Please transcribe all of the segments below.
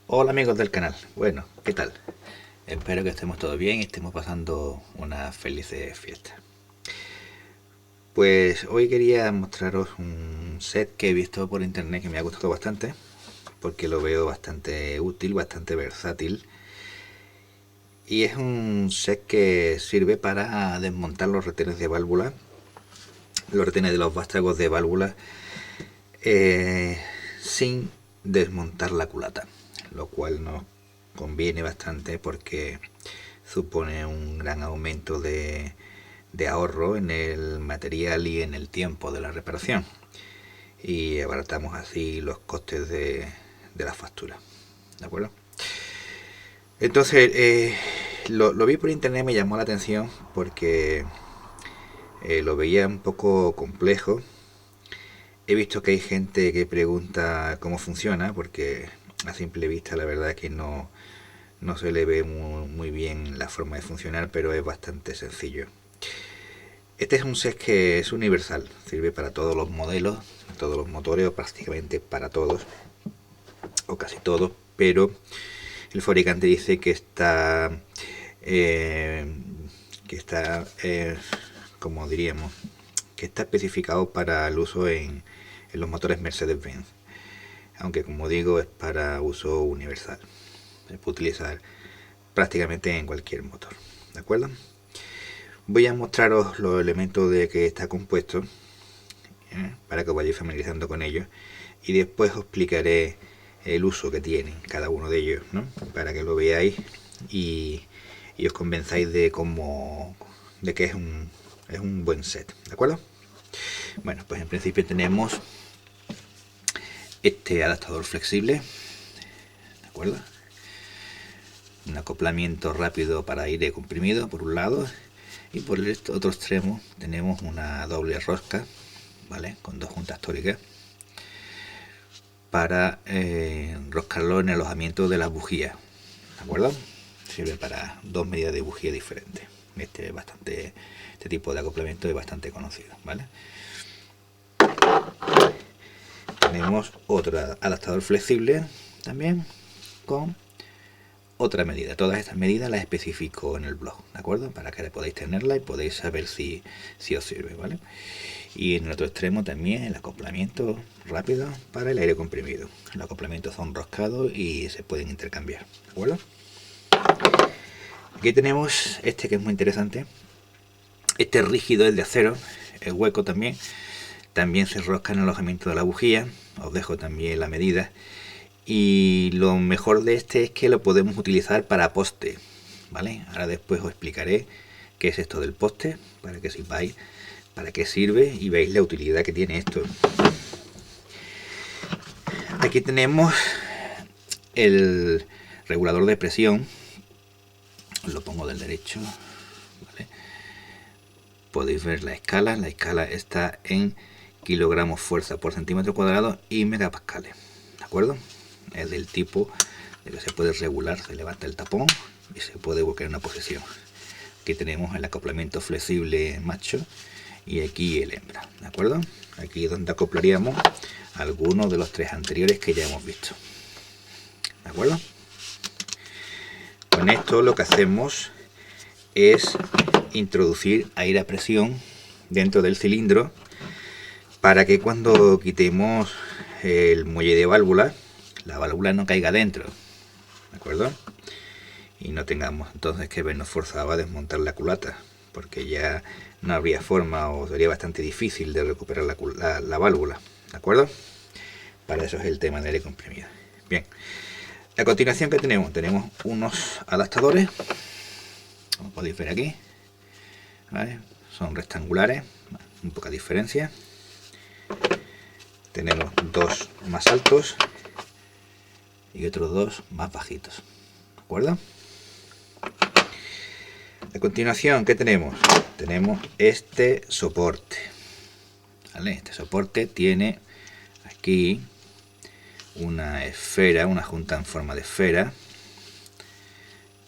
Hola amigos del canal, bueno, ¿qué tal? Espero que estemos todos bien y estemos pasando una feliz fiesta. Pues hoy quería mostraros un set que he visto por internet que me ha gustado bastante, porque lo veo bastante útil, bastante versátil. Y es un set que sirve para desmontar los retenes de válvula, los retenes de los vástagos de válvula, eh, sin desmontar la culata, lo cual nos conviene bastante porque supone un gran aumento de ahorro en el material y en el tiempo de la reparación, y abaratamos así los costes de la factura, ¿de acuerdo? Entonces lo vi por internet, me llamó la atención porque lo veía un poco complejo. He visto que hay gente que pregunta cómo funciona, porque a simple vista la verdad es que no se le ve muy bien la forma de funcionar, pero es bastante sencillo. Este es un set que es universal, sirve para todos los modelos, todos los motores, o prácticamente para todos, o casi todos, pero el fabricante dice eh, que está, como diríamos, que está especificado para el uso en los motores Mercedes-Benz, aunque como digo es para uso universal, se puede utilizar prácticamente en cualquier motor, ¿de acuerdo? Voy a mostraros los elementos de que está compuesto, para que os vayáis familiarizando con ellos, y después os explicaré el uso que tienen cada uno de ellos, ¿no? Para que lo veáis y, y os convenzáis de cómo, de que es un buen set, ¿de acuerdo? Bueno, pues en principio tenemos este adaptador flexible, ¿de acuerdo? Un acoplamiento rápido para aire comprimido por un lado, y por el otro extremo tenemos una doble rosca, ¿vale? Con dos juntas tóricas para enroscarlo en el alojamiento de las bujías, ¿de acuerdo? Sirve para dos medidas de bujía diferentes. Este tipo de acoplamiento es bastante conocido, ¿vale? Tenemos otro adaptador flexible también con otra medida. Todas estas medidas las especifico en el blog, ¿de acuerdo? Para que podáis tenerla y podéis saber si os sirve, ¿vale? Y en el otro extremo también el acoplamiento rápido para el aire comprimido. Los acoplamientos son roscados y se pueden intercambiar, ¿de acuerdo? Aquí tenemos este que es muy interesante. Este es rígido, es de acero, es hueco también. También se rosca en el alojamiento de la bujía. Os dejo también la medida. Y lo mejor de este es que lo podemos utilizar para poste, ¿vale? Ahora después os explicaré qué es esto del poste, para que sepáis para qué sirve y veis la utilidad que tiene esto. Aquí tenemos el regulador de presión. Lo pongo del derecho, ¿vale? Podéis ver la escala está en kilogramos fuerza por centímetro cuadrado y megapascales, ¿de acuerdo? Es del tipo de que se puede regular, se levanta el tapón y se puede buscar en una posición. Aquí tenemos el acoplamiento flexible macho y aquí el hembra, ¿de acuerdo? Aquí es donde acoplaríamos algunos de los tres anteriores que ya hemos visto, ¿de acuerdo? Con esto lo que hacemos es introducir aire a presión dentro del cilindro para que cuando quitemos el muelle de válvula, la válvula no caiga dentro, ¿de acuerdo? Y no tengamos entonces que vernos forzados a desmontar la culata, porque ya no habría forma o sería bastante difícil de recuperar la válvula, ¿de acuerdo? Para eso es el tema del aire comprimido. Bien, a continuación, ¿qué tenemos? Tenemos unos adaptadores, como podéis ver aquí, ¿vale? Son rectangulares, un poca diferencia. Tenemos dos más altos y otros dos más bajitos, ¿de acuerdo? A continuación, ¿qué tenemos? Tenemos este soporte, ¿vale? Este soporte tiene aquí una esfera, una junta en forma de esfera.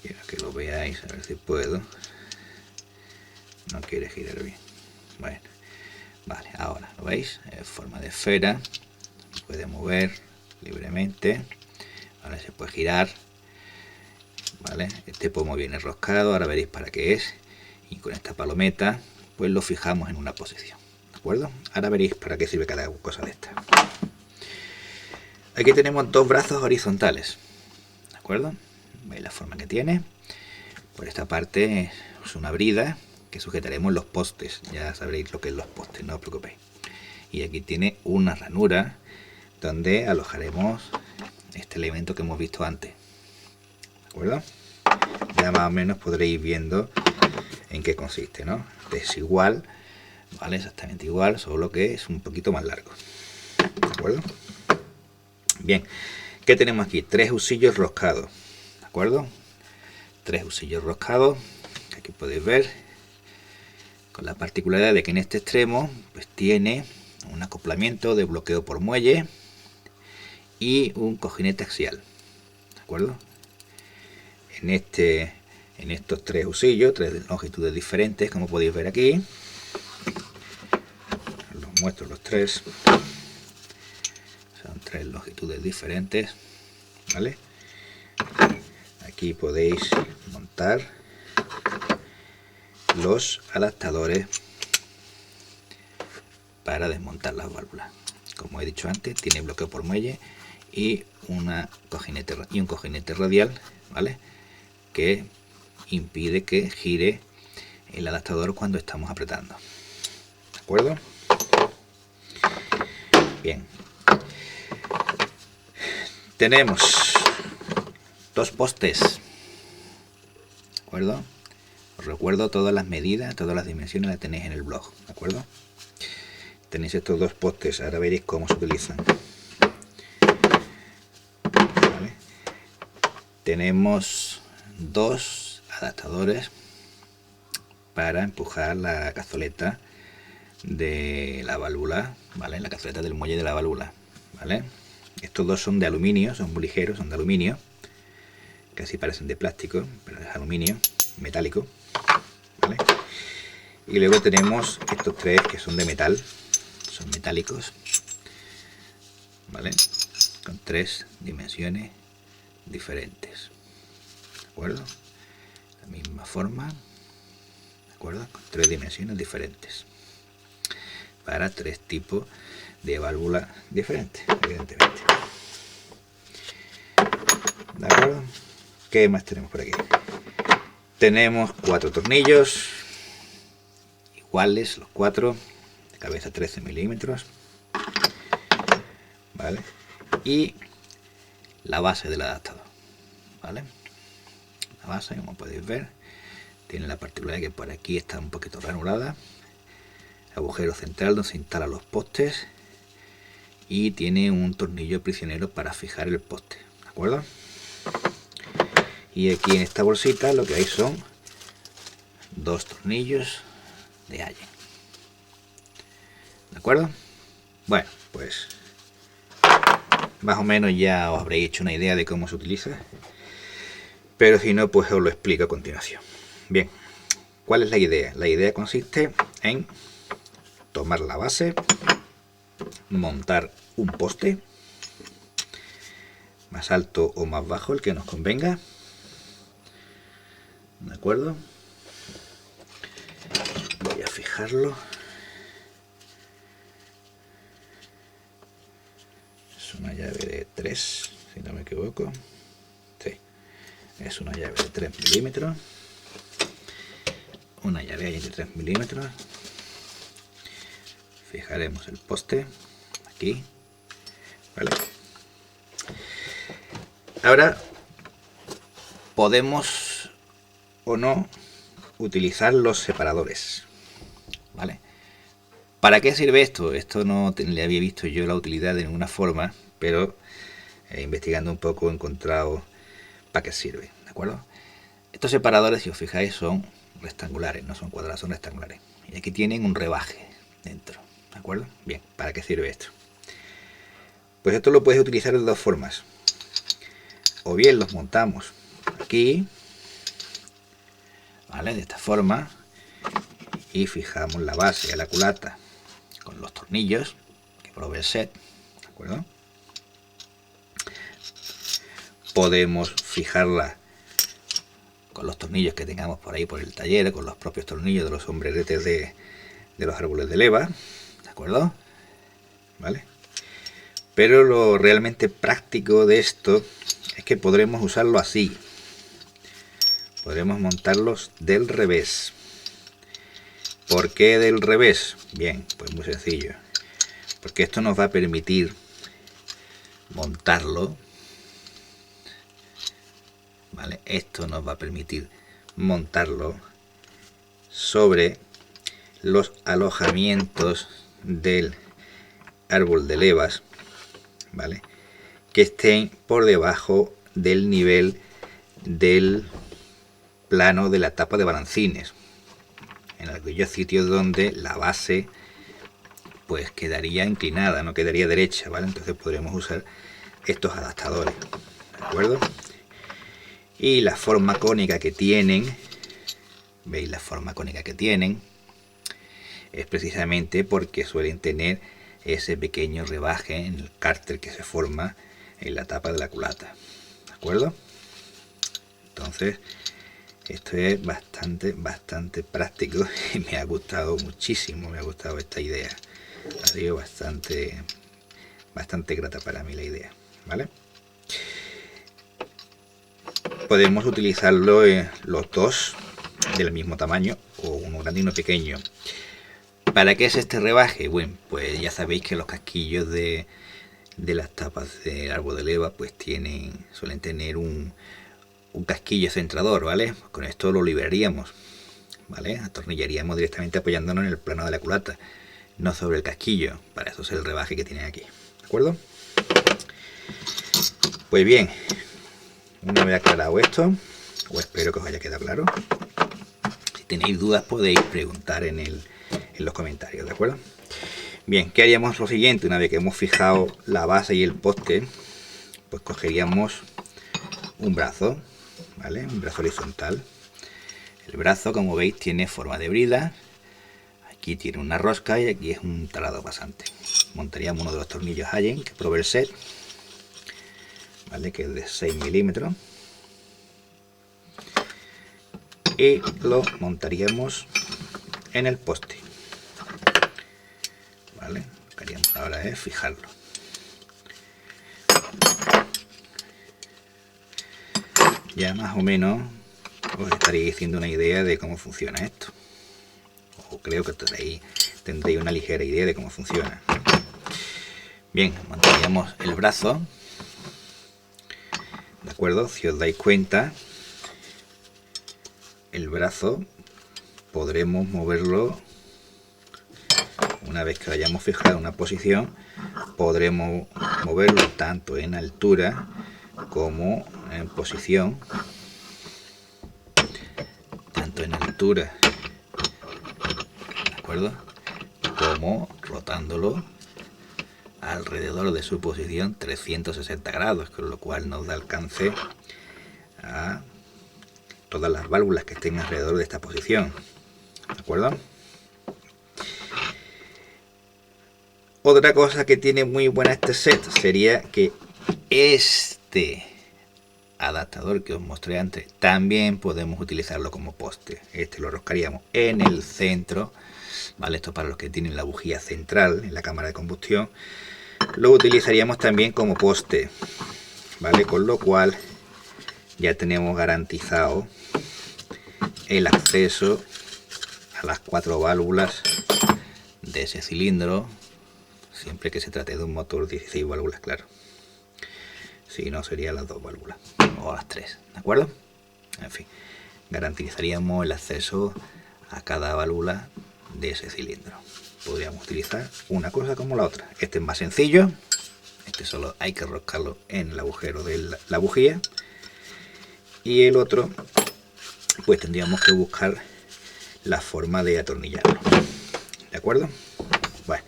Quiero que lo veáis, a ver si puedo. No quiere girar bien. Bueno, vale, ahora lo veis, en forma de esfera, se puede mover libremente, ¿vale? Se puede girar, ¿vale? Este pomo viene enroscado, ahora veréis para qué es, y con esta palometa pues lo fijamos en una posición, ¿de acuerdo? Ahora veréis para qué sirve cada cosa de esta. Aquí tenemos dos brazos horizontales, ¿de acuerdo? Veis la forma que tiene. Por esta parte es una brida que sujetaremos los postes, ya sabréis lo que es los postes, no os preocupéis. Y aquí tiene una ranura donde alojaremos este elemento que hemos visto antes, ¿de acuerdo? Ya más o menos podréis ir viendo en qué consiste, ¿no? Es igual, ¿vale? Exactamente igual, solo que es un poquito más largo, ¿de acuerdo? Bien, ¿qué tenemos aquí? 3 husillos roscados, ¿de acuerdo? 3 husillos roscados, que aquí podéis ver, con la particularidad de que en este extremo pues tiene un acoplamiento de bloqueo por muelle y un cojinete axial, ¿de acuerdo? En estos 3 husillos, 3 longitudes diferentes, como podéis ver aquí, los muestro los 3, son 3 longitudes diferentes, ¿vale? Aquí podéis montar los adaptadores para desmontar las válvulas. Como he dicho antes, tiene bloqueo por muelle y un cojinete radial, ¿vale? Que impide que gire el adaptador cuando estamos apretando, ¿de acuerdo? Bien, tenemos 2 postes, ¿de acuerdo? Os recuerdo todas las medidas, todas las dimensiones las tenéis en el blog, ¿de acuerdo? Tenéis estos 2 postes, ahora veréis cómo se utilizan, ¿vale? Tenemos 2 adaptadores para empujar la cazoleta de la válvula, ¿vale? La cazoleta del muelle de la válvula, ¿vale? Estos 2 son de aluminio, son muy ligeros, son de aluminio, casi parecen de plástico, pero es aluminio metálico, ¿vale? Y luego tenemos estos 3 que son de metal, son metálicos, ¿vale? Con 3 dimensiones diferentes, ¿de acuerdo? La misma forma, ¿de acuerdo? Con 3 dimensiones diferentes para 3 tipos de válvula diferentes, evidentemente, ¿de acuerdo? ¿Qué más tenemos por aquí? Tenemos 4 tornillos iguales, los 4, de cabeza 13 milímetros, ¿vale? Y la base del adaptador, ¿vale? La base, como podéis ver, tiene la particularidad que por aquí está un poquito ranurada, agujero central donde se instalan los postes y tiene un tornillo prisionero para fijar el poste, ¿de acuerdo? Y aquí en esta bolsita lo que hay son 2 tornillos de Allen, ¿de acuerdo? Bueno, pues más o menos ya os habréis hecho una idea de cómo se utiliza, pero si no, pues os lo explico a continuación. Bien, ¿cuál es la idea? La idea consiste en tomar la base, montar un poste más alto o más bajo, el que nos convenga, ¿de acuerdo? Voy a fijarlo. Es una llave de 3, si no me equivoco. Sí, es una llave de 3 milímetros. Una llave de 3 milímetros. Fijaremos el poste aquí, ¿vale? Ahora podemos o no utilizar los separadores, ¿vale? ¿Para qué sirve esto? Esto no le había visto yo la utilidad de ninguna forma, pero investigando un poco he encontrado para qué sirve, ¿de acuerdo? Estos separadores, si os fijáis, son rectangulares, no son cuadrados, son rectangulares. Y aquí tienen un rebaje dentro, ¿de acuerdo? Bien, ¿para qué sirve esto? Pues esto lo puedes utilizar de 2 formas. O bien los montamos aquí, ¿vale? De esta forma, y fijamos la base a la culata con los tornillos que provee el set, ¿de acuerdo? podemos fijarla con los tornillos que tengamos por ahí por el taller, con los propios tornillos de los sombreretes de los árboles de leva, ¿de acuerdo? ¿Vale? Pero lo realmente práctico de esto es que podremos usarlo así. Podremos montarlos del revés. ¿Por qué del revés? Bien, pues muy sencillo. Porque esto nos va a permitir montarlo. ¿Vale? Esto nos va a permitir montarlo sobre los alojamientos del árbol de levas, ¿vale? Que estén por debajo del nivel del plano de la tapa de balancines, en aquellos sitios donde la base pues quedaría inclinada, no quedaría derecha, ¿vale? Entonces podremos usar estos adaptadores, ¿de acuerdo? Y la forma cónica que tienen, ¿veis la forma cónica que tienen? Es precisamente porque suelen tener ese pequeño rebaje en el cárter que se forma en la tapa de la culata, ¿de acuerdo? Entonces esto es bastante práctico y me ha gustado muchísimo, me ha gustado esta idea, ha sido bastante grata para mí la idea, ¿vale? Podemos utilizarlo los dos del mismo tamaño, o uno grande y uno pequeño. ¿Para qué es este rebaje? Bueno, pues ya sabéis que los casquillos de las tapas del árbol de leva pues suelen tener un casquillo centrador, ¿vale? Con esto lo liberaríamos, ¿vale? Atornillaríamos directamente apoyándonos en el plano de la culata, no sobre el casquillo. Para eso es el rebaje que tienen aquí, ¿de acuerdo? Pues bien, una vez aclarado esto, o espero que os haya quedado claro, si tenéis dudas podéis preguntar en los comentarios, ¿de acuerdo? Bien, ¿qué haríamos lo siguiente? Una vez que hemos fijado la base y el poste, pues cogeríamos un brazo, ¿vale? Un brazo horizontal. El brazo, como veis, tiene forma de brida. Aquí tiene una rosca y aquí es un taladro pasante. Montaríamos uno de los tornillos Allen que provee el set, ¿vale? Que es de 6 milímetros. Y lo montaríamos en el poste, ¿vale? Lo que haríamos ahora es fijarlo. Ya más o menos os estaréis haciendo una idea de cómo funciona esto, o creo que tendréis una ligera idea de cómo funciona. Bien, montaríamos el brazo, ¿de acuerdo? Si os dais cuenta, el brazo podremos moverlo una vez que lo hayamos fijado en una posición, podremos moverlo tanto en altura como en posición, ¿de acuerdo? Como rotándolo alrededor de su posición 360 grados, con lo cual nos da alcance a todas las válvulas que estén alrededor de esta posición, ¿de acuerdo? Otra cosa que tiene muy buena este set sería que este adaptador que os mostré antes también podemos utilizarlo como poste. Este lo roscaríamos en el centro, ¿vale? Esto para los que tienen la bujía central en la cámara de combustión. Lo utilizaríamos también como poste, ¿vale? Con lo cual ya tenemos garantizado el acceso a las 4 válvulas de ese cilindro, siempre que se trate de un motor 16 válvulas, claro. Si no, serían las 2 válvulas o las 3, ¿de acuerdo? En fin, garantizaríamos el acceso a cada válvula de ese cilindro. Podríamos utilizar una cosa como la otra. Este es más sencillo, este solo hay que roscarlo en el agujero de la bujía, y el otro pues tendríamos que buscar la forma de atornillarlo, ¿de acuerdo? Bueno,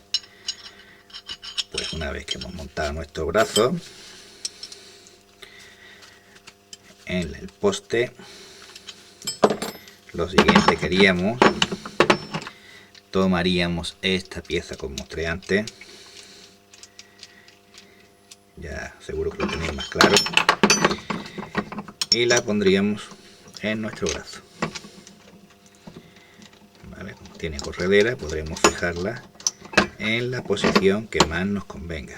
pues una vez que hemos montado nuestro brazo en el poste, lo siguiente que haríamos, tomaríamos esta pieza que os mostré antes, ya seguro que lo tenéis más claro, y la pondríamos en nuestro brazo. ¿Vale? Como tiene corredera, podremos fijarla en la posición que más nos convenga.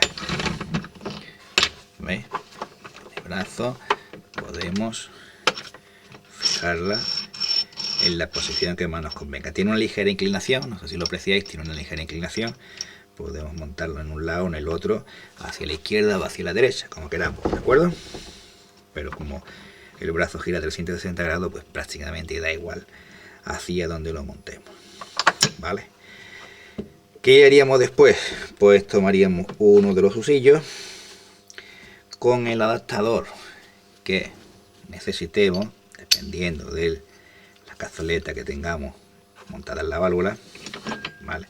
¿Veis? El brazo podemos fijarla en la posición que más nos convenga. Tiene una ligera inclinación, no sé si lo apreciáis, tiene una ligera inclinación. Podemos montarlo en un lado o en el otro, hacia la izquierda o hacia la derecha, como queramos, ¿de acuerdo? Pero como el brazo gira 360 grados, pues prácticamente da igual hacia donde lo montemos, ¿vale? ¿Qué haríamos después? Pues tomaríamos uno de los usillos con el adaptador que necesitemos, dependiendo de la cazoleta que tengamos montada en la válvula, ¿vale?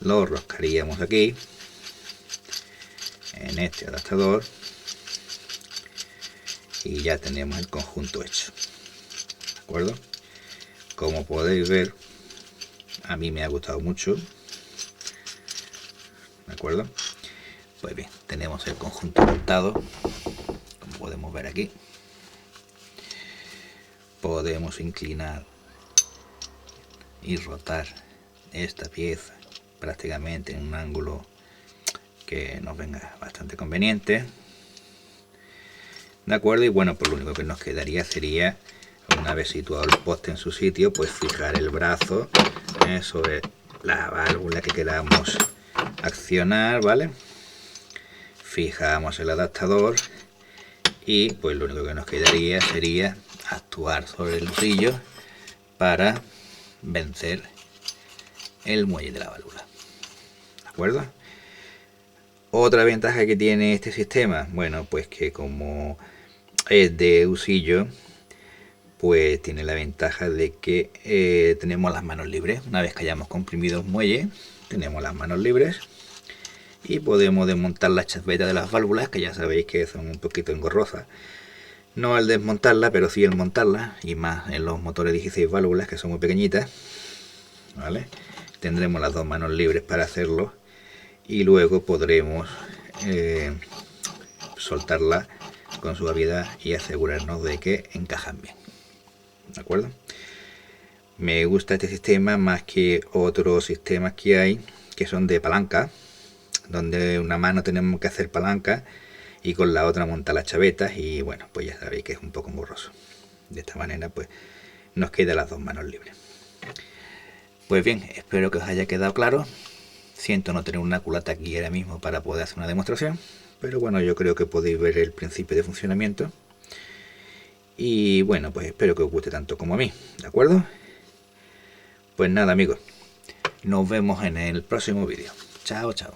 Lo roscaríamos aquí en este adaptador y ya tenemos el conjunto hecho, ¿de acuerdo? Como podéis ver, a mí me ha gustado mucho, ¿de acuerdo? Pues bien, tenemos el conjunto montado, como podemos ver aquí. Podemos inclinar y rotar esta pieza prácticamente en un ángulo que nos venga bastante conveniente, ¿de acuerdo? Y bueno, pues lo único que nos quedaría sería, una vez situado el poste en su sitio, pues fijar el brazo sobre la válvula que queramos accionar, ¿vale? Fijamos el adaptador y pues lo único que nos quedaría sería actuar sobre el usillo para vencer el muelle de la válvula, ¿de acuerdo? Otra ventaja que tiene este sistema, bueno, pues que como es de usillo, pues tiene la ventaja de que tenemos las manos libres. Una vez que hayamos comprimido el muelle, tenemos las manos libres y podemos desmontar las chavetas de las válvulas, que ya sabéis que son un poquito engorrosas. No al desmontarla, pero sí al montarla, y más en los motores 16 válvulas, que son muy pequeñitas, ¿vale? Tendremos las dos manos libres para hacerlo y luego podremos soltarla con suavidad y asegurarnos de que encajan bien, ¿de acuerdo? Me gusta este sistema más que otros sistemas que hay, que son de palanca, donde una mano tenemos que hacer palanca y con la otra montar las chavetas, y bueno, pues ya sabéis que es un poco borroso. De esta manera pues nos quedan las dos manos libres. Pues bien, espero que os haya quedado claro. Siento no tener una culata aquí ahora mismo para poder hacer una demostración, pero bueno, yo creo que podéis ver el principio de funcionamiento. Y bueno, pues espero que os guste tanto como a mí, ¿de acuerdo? Pues nada, amigos, nos vemos en el próximo vídeo. Chao, chao.